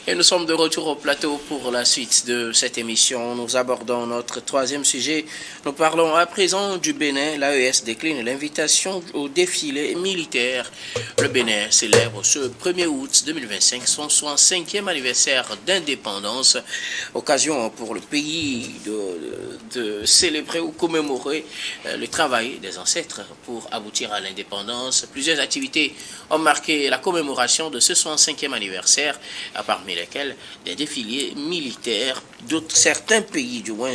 Et nous sommes de retour au plateau pour la suite de cette émission. Nous abordons notre troisième sujet. Nous parlons à présent du Bénin. L'AES décline l'invitation au défilé militaire. Le Bénin célèbre ce 1er août 2025 son 65e anniversaire d'indépendance. Occasion pour le pays de célébrer ou commémorer le travail des ancêtres pour aboutir à l'indépendance. Plusieurs activités ont marqué la commémoration de ce 65e anniversaire, parmi lesquels des défilés militaires. Certains pays, du moins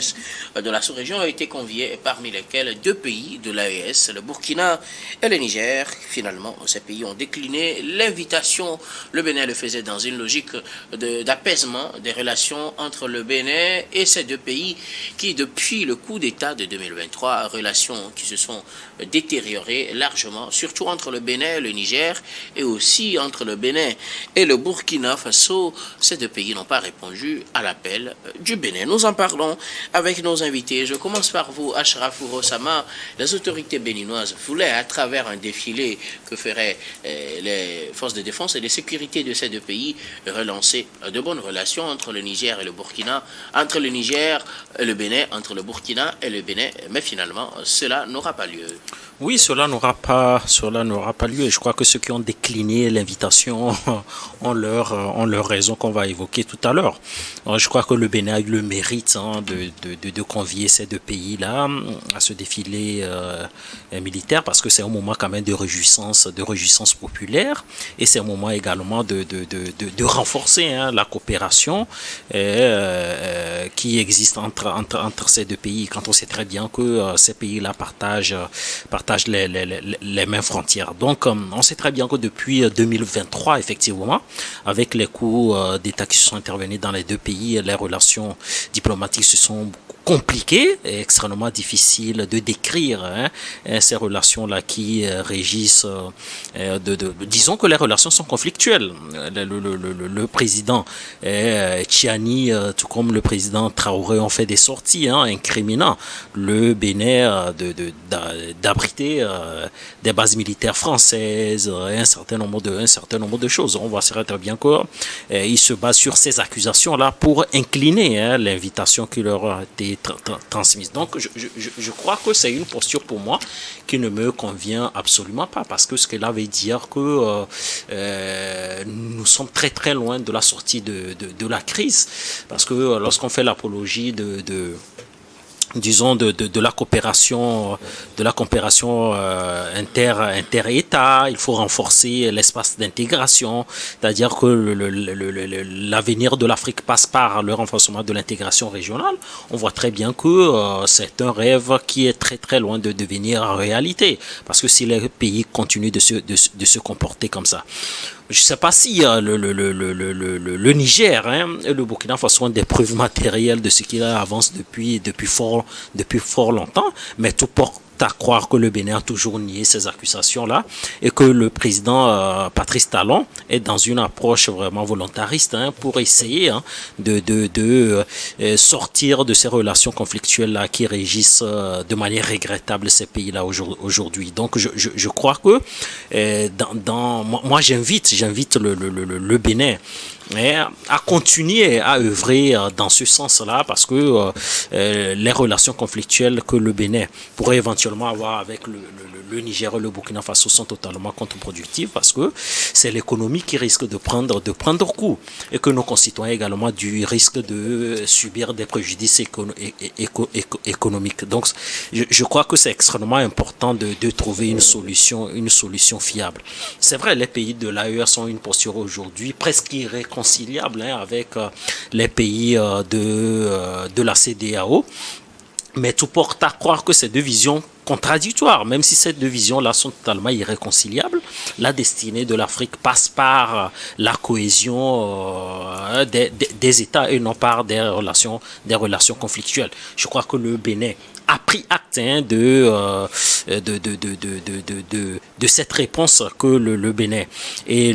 de la sous-région, ont été conviés, parmi lesquels 2 pays de l'AES, le Burkina et le Niger. Finalement, ces pays ont décliné l'invitation. Le Bénin le faisait dans une logique d'apaisement des relations entre le Bénin et ces 2 pays qui, depuis le coup d'État de 2023, relations qui se sont détériorées largement, surtout entre le Bénin et le Niger, et aussi entre le Bénin et le Burkina Faso. Ces 2 pays n'ont pas répondu à l'appel du Bénin. Nous en parlons avec nos invités. Je commence par vous, Achraf Rossama. Les autorités béninoises voulaient, à travers un défilé que feraient les forces de défense et de sécurité de ces 2 pays, relancer de bonnes relations entre le Niger et le Burkina, entre le Niger et le Bénin, entre le Burkina et le Bénin. Mais finalement, cela n'aura pas lieu. Oui, cela n'aura pas lieu. Et je crois que ceux qui ont décliné l'invitation ont leur raison qu'on va évoquer tout à l'heure. Je crois que le Bénin a eu le mérite de convier ces 2 pays-là à ce défilé militaire, parce que c'est un moment quand même de réjouissance populaire, et c'est un moment également de renforcer la coopération qui existe entre ces 2 pays, quand on sait très bien que ces pays-là partagent les mêmes frontières. Donc, on sait très bien que depuis 2023, effectivement, avec les coups d'État qui se sont intervenus dans les 2 pays, les relations diplomatiques se sont compliqué et extrêmement difficile de décrire ces relations-là qui régissent. Disons que les relations sont conflictuelles. Le président Tchiani, tout comme le président Traoré, ont fait des sorties incriminant le Bénin d'abriter des bases militaires françaises, un certain nombre de choses. On voit très bien qu'ils se basent sur ces accusations-là pour incliner l'invitation qui leur a été transmise. Donc, je crois que c'est une posture pour moi qui ne me convient absolument pas, parce que cela veut dire que nous sommes très très loin de la sortie de la crise, parce que lorsqu'on fait l'apologie disons de la coopération inter-État, il faut renforcer l'espace d'intégration, c'est-à-dire que l'avenir de l'Afrique passe par le renforcement de l'intégration régionale. On voit très bien que c'est un rêve qui est très très loin de devenir réalité, parce que si les pays continuent de se comporter comme ça, je ne sais pas si le Niger et le Burkina Faso ont des preuves matérielles de ce qu'il avance depuis fort longtemps, mais tout porte à croire que le Bénin a toujours nié ces accusations-là, et que le président Patrice Talon est dans une approche vraiment volontariste pour essayer de sortir de ces relations conflictuelles-là qui régissent de manière regrettable ces pays-là aujourd'hui. Donc je crois que moi j'invite le Bénin à continuer à œuvrer dans ce sens-là, parce que les relations conflictuelles que le Bénin pourrait éventuellement avoir avec le Niger et le Burkina Faso sont totalement contre-productives, parce que c'est l'économie qui risque de prendre coup, et que nos concitoyens également risquent de subir des préjudices économiques. Donc je crois que c'est extrêmement important de trouver une solution fiable. C'est vrai, les pays de l'AES ont une posture aujourd'hui presque irréconciliable avec les pays de la CEDEAO, mais tout porte à croire que ces 2 visions contradictoires, même si ces 2 visions-là sont totalement irréconciliables. La destinée de l'Afrique passe par la cohésion des États et non par des relations conflictuelles. Je crois que le Bénin a pris acte de cette réponse que le Bénin et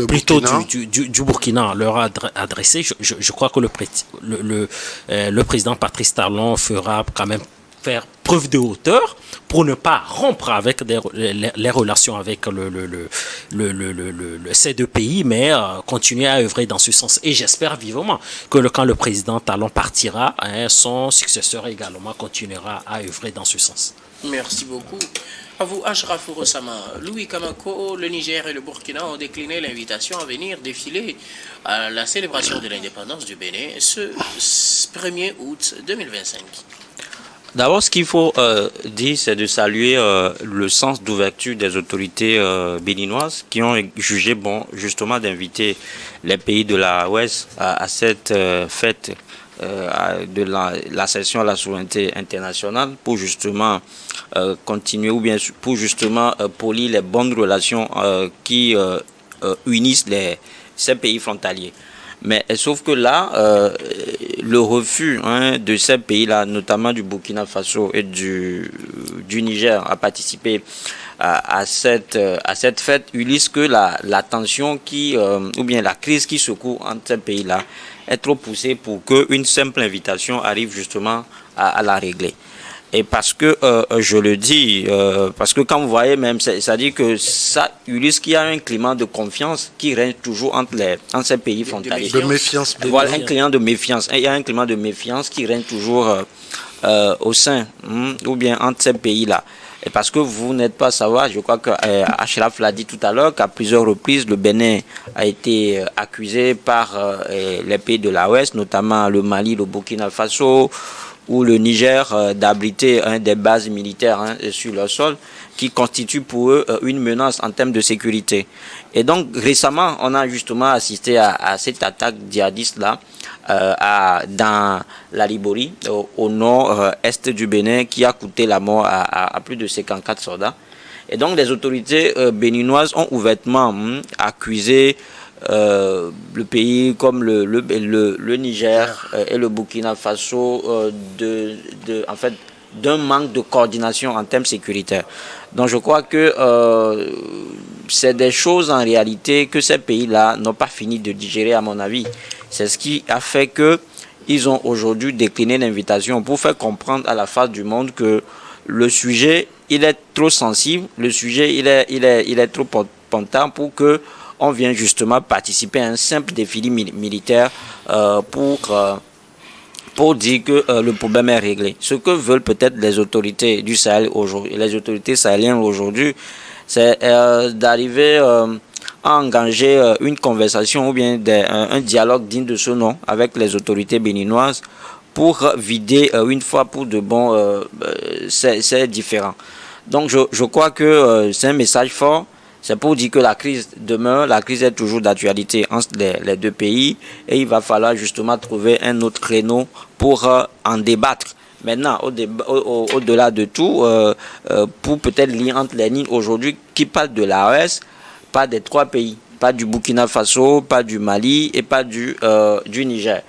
plutôt du Burkina leur a adressé. Je crois que le président Patrice Talon fera quand même faire preuve preuve de hauteur pour ne pas rompre avec les relations avec ces deux pays, mais continuer à œuvrer dans ce sens. Et j'espère vivement que quand le président Talon partira, son successeur également continuera à œuvrer dans ce sens. Merci beaucoup. À vous, Ashraf Ourossama. Louis Kamako, le Niger et le Burkina ont décliné l'invitation à venir défiler à la célébration de l'indépendance du Bénin ce 1er août 2025. D'abord, ce qu'il faut dire, c'est de saluer le sens d'ouverture des autorités béninoises qui ont jugé bon, justement, d'inviter les pays de la Ouest à cette fête de la session à la souveraineté internationale pour justement continuer ou bien pour justement polir les bonnes relations qui unissent ces pays frontaliers. Mais sauf que là, le refus de ces pays-là, notamment du Burkina Faso et du Niger, à participer à cette fête, illustre que la tension ou bien la crise qui secoue entre ces pays-là est trop poussée pour qu'une simple invitation arrive justement à la régler. Et parce que, je le dis, parce que quand vous voyez même, ça dit que ça illustre qu'il y a un climat de confiance qui règne toujours entre ces pays frontaliers. De méfiance. Voilà, un climat de méfiance. Il y a un climat de méfiance qui règne toujours au sein, ou bien entre ces pays-là. Et parce que vous n'êtes pas à savoir, je crois que Ashraf l'a dit tout à l'heure, qu'à plusieurs reprises, le Bénin a été accusé par les pays de l'Ouest, notamment le Mali, le Burkina Faso, ou le Niger d'abriter des bases militaires sur leur sol qui constituent pour eux une menace en termes de sécurité. Et donc récemment, on a justement assisté à cette attaque djihadiste-là dans la Liborie, au nord-est du Bénin, qui a coûté la mort à plus de 54 soldats. Et donc les autorités béninoises ont ouvertement accusé le pays comme le Niger et le Burkina Faso d'un manque de coordination en termes sécuritaires. Donc je crois que c'est des choses en réalité que ces pays-là n'ont pas fini de digérer à mon avis. C'est ce qui a fait qu'ils ont aujourd'hui décliné l'invitation pour faire comprendre à la face du monde que le sujet il est trop sensible, le sujet il est trop important pour que on vient justement participer à un simple défilé militaire pour dire que le problème est réglé. Ce que veulent peut-être les autorités du Sahel aujourd'hui, les autorités sahéliennes aujourd'hui, c'est d'arriver à engager une conversation ou bien un dialogue digne de ce nom avec les autorités béninoises pour vider une fois pour de bon ces différends. Donc je crois que c'est un message fort. C'est pour dire que la crise demeure, la crise est toujours d'actualité entre les deux pays et il va falloir justement trouver un autre créneau pour en débattre. Maintenant, au-delà de tout, pour peut-être lire entre les lignes aujourd'hui, qui parle de l'AES, pas des trois pays, pas du Burkina Faso, pas du Mali et pas du Niger.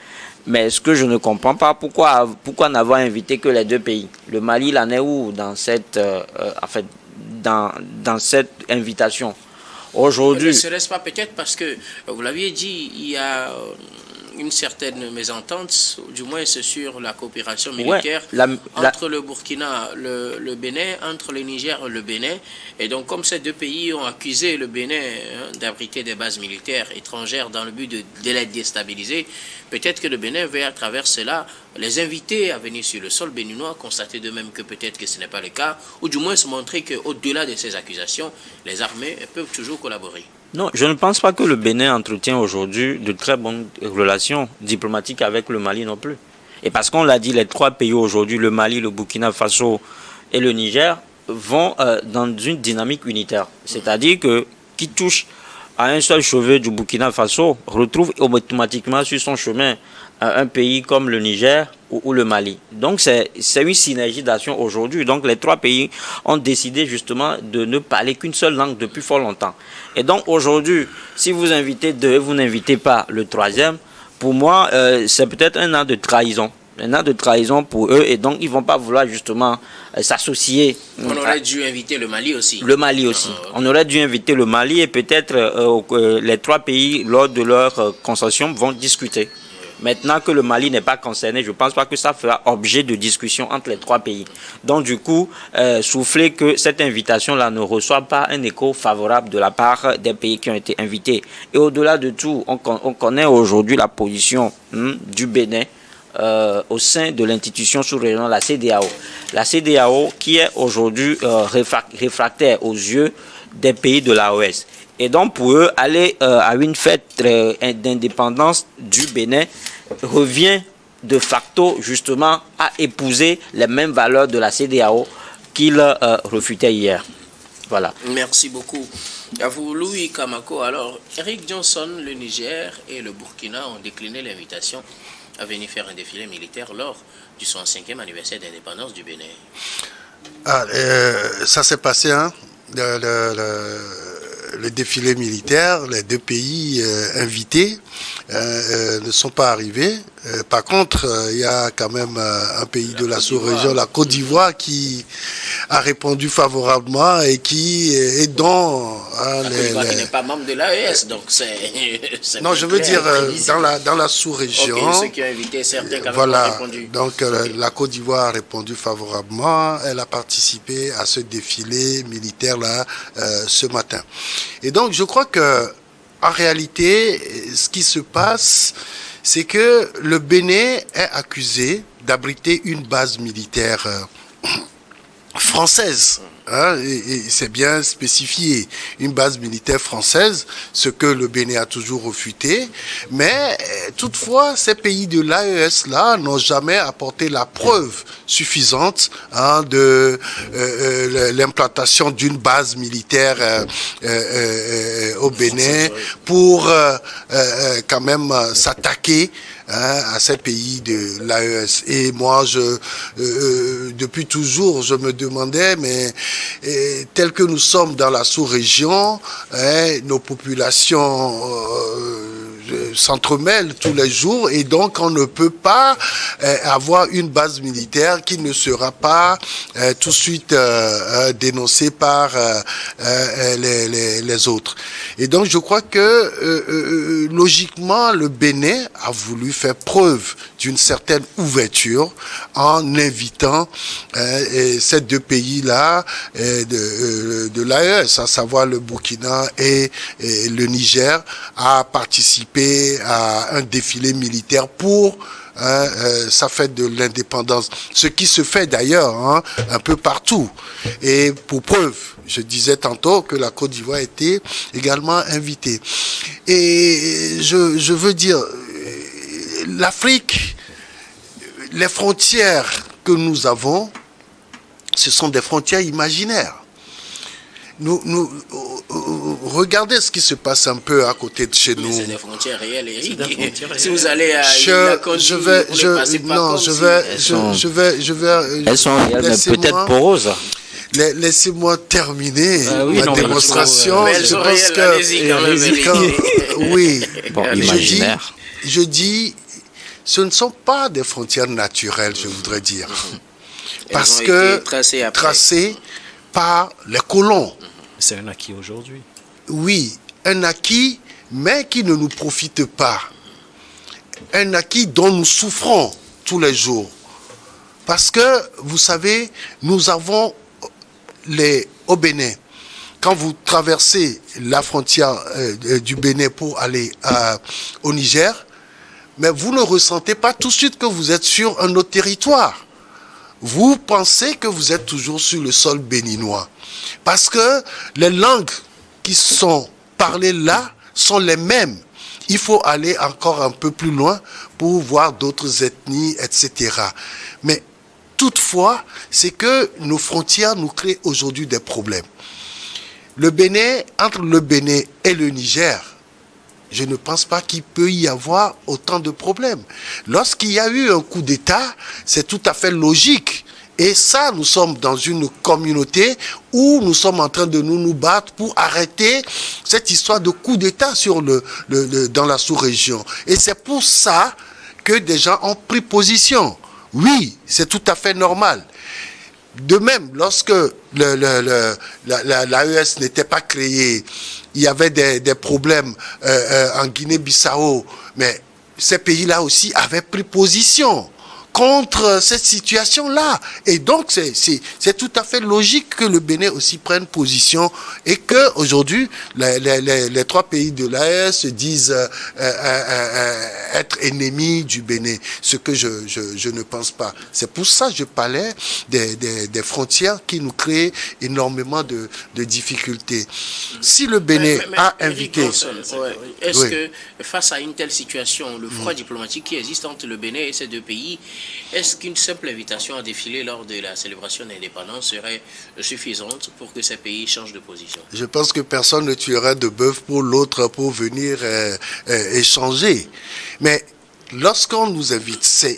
Mais ce que je ne comprends pas, pourquoi n'avoir invité que les deux pays? Le Mali, l'en est où dans cette dans cette invitation aujourd'hui? Ne serait-ce pas peut-être parce que, vous l'aviez dit, il y a une certaine mésentente, du moins c'est sur la coopération militaire entre le Burkina, le Bénin, entre le Niger et le Bénin. Et donc comme ces deux pays ont accusé le Bénin d'abriter des bases militaires étrangères dans le but de les déstabiliser, peut-être que le Bénin veut à travers cela les inviter à venir sur le sol béninois, constater de même que peut-être que ce n'est pas le cas, ou du moins se montrer qu'au-delà de ces accusations, les armées peuvent toujours collaborer. Non, je ne pense pas que le Bénin entretient aujourd'hui de très bonnes relations diplomatiques avec le Mali non plus. Et parce qu'on l'a dit, les trois pays aujourd'hui, le Mali, le Burkina Faso et le Niger, vont dans une dynamique unitaire. C'est-à-dire que qui touche à un seul chevet du Burkina Faso retrouve automatiquement sur son chemin un pays comme le Niger ou le Mali. Donc c'est une synergie d'action aujourd'hui. Donc les trois pays ont décidé justement de ne parler qu'une seule langue depuis fort longtemps. Et donc aujourd'hui, si vous invitez deux et vous n'invitez pas le troisième, pour moi c'est peut-être un acte de trahison. Un acte de trahison pour eux, et donc ils ne vont pas vouloir justement s'associer. On aurait dû inviter le Mali aussi. Le Mali aussi. On aurait dû inviter le Mali et peut-être les trois pays, lors de leur concession, vont discuter. Maintenant que le Mali n'est pas concerné, je ne pense pas que ça fera objet de discussion entre les 3 pays. Donc du coup, souffler que cette invitation-là ne reçoit pas un écho favorable de la part des pays qui ont été invités. Et au-delà de tout, on connaît aujourd'hui la position du Bénin au sein de l'institution sous-régionale, la CEDEAO. La CEDEAO qui est aujourd'hui réfractaire aux yeux des pays de l'AOS. Et donc pour eux, aller à une fête d'indépendance du Bénin revient de facto justement à épouser les mêmes valeurs de la CEDEAO qu'ils refutaient hier. Voilà. Merci beaucoup. À vous, Louis Kamako. Alors, Eric Johnson, le Niger et le Burkina ont décliné l'invitation à venir faire un défilé militaire lors du 65e anniversaire d'indépendance du Bénin. Ça s'est passé, hein, le défilé militaire, les 2 pays invités ne sont pas arrivés. Par contre, il y a quand même un pays de la sous-région, la Côte d'Ivoire, qui a répondu favorablement et qui est dans... La Côte d'Ivoire qui n'est pas membre de l'AES, donc c'est non, je veux dire dans la sous-région. Okay, ceux qui ont invité, certains quand même voilà, ont répondu. donc la Côte d'Ivoire a répondu favorablement. Elle a participé à ce défilé militaire-là ce matin. Et donc, je crois que en réalité, ce qui se passe, c'est que le Bénin est accusé d'abriter une base militaire française. Hein, et c'est bien spécifié, une base militaire française, ce que le Bénin a toujours refuté. Mais toutefois, ces pays de l'AES-là n'ont jamais apporté la preuve suffisante de l'implantation d'une base militaire au Bénin pour quand même s'attaquer à ces pays de l'AES. Et moi, depuis toujours, je me demandais, mais tel que nous sommes dans la sous-région, nos populations s'entremêlent tous les jours et donc on ne peut pas avoir une base militaire qui ne sera pas tout de suite dénoncée par les autres. Et donc je crois que logiquement le Bénin a voulu faire preuve d'une certaine ouverture en invitant ces 2 pays-là de l'AES, à savoir le Burkina et le Niger, à participer à un défilé militaire pour sa fête de l'indépendance. Ce qui se fait d'ailleurs un peu partout. Et pour preuve, je disais tantôt que la Côte d'Ivoire était également invitée. Et je veux dire, l'Afrique, les frontières que nous avons, ce sont des frontières imaginaires. Regardez ce qui se passe un peu à côté de chez nous. C'est des frontières réelles, Eric. Si vous allez à elles sont réelles, mais peut-être poreuses. Laissez-moi terminer ma démonstration. Je pense que oui, bon, je dis, ce ne sont pas des frontières naturelles, je voudrais dire, parce que tracées par les colons. C'est un acquis aujourd'hui. Oui, un acquis, mais qui ne nous profite pas. Un acquis dont nous souffrons tous les jours. Parce que, vous savez, nous avons au Bénin, quand vous traversez la frontière du Bénin pour aller au Niger, mais vous ne ressentez pas tout de suite que vous êtes sur un autre territoire. Vous pensez que vous êtes toujours sur le sol béninois. Parce que les langues qui sont parlées là sont les mêmes. Il faut aller encore un peu plus loin pour voir d'autres ethnies, etc. Mais toutefois, c'est que nos frontières nous créent aujourd'hui des problèmes. Le Bénin, entre le Bénin et le Niger, je ne pense pas qu'il peut y avoir autant de problèmes. Lorsqu'il y a eu un coup d'État, c'est tout à fait logique. Et ça, nous sommes dans une communauté où nous sommes en train de nous battre pour arrêter cette histoire de coup d'État dans la sous-région. Et c'est pour ça que des gens ont pris position. Oui, c'est tout à fait normal. De même, lorsque l'AES n'était pas créée, il y avait des problèmes en Guinée-Bissau, mais ces pays-là aussi avaient pris position contre cette situation-là. Et donc, c'est tout à fait logique que le Bénin aussi prenne position et que aujourd'hui les trois pays de l'AES se disent être ennemis du Bénin, ce que je ne pense pas. C'est pour ça que je parlais des frontières qui nous créent énormément de difficultés. Si le Bénin a invité... Est-ce que face à une telle situation, le froid diplomatique qui existe entre le Bénin et ces deux pays, est-ce qu'une simple invitation à défiler lors de la célébration de l'indépendance serait suffisante pour que ces pays changent de position? Je pense que personne ne tuerait de bœuf pour l'autre pour venir échanger. Mais lorsqu'on nous invite, c'est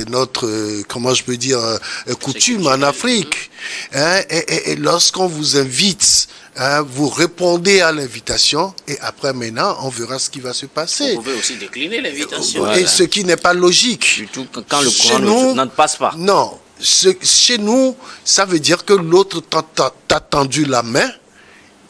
notre, comment je peux dire, coutume en Afrique. Hein, et lorsqu'on vous invite, hein, vous répondez à l'invitation et après maintenant, on verra ce qui va se passer. Vous pouvez aussi décliner l'invitation. Et ce qui n'est pas logique. Surtout quand le courant ne passe pas. Non, chez nous, ça veut dire que l'autre t'a tendu la main.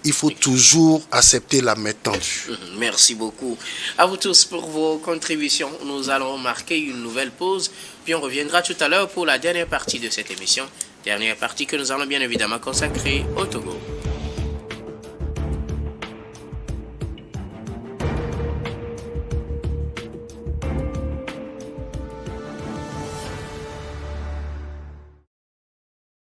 Il faut toujours accepter la main tendue. Merci beaucoup. À vous tous pour vos contributions. Nous allons marquer une nouvelle pause, puis on reviendra tout à l'heure pour la dernière partie de cette émission. Dernière partie que nous allons bien évidemment consacrer au Togo.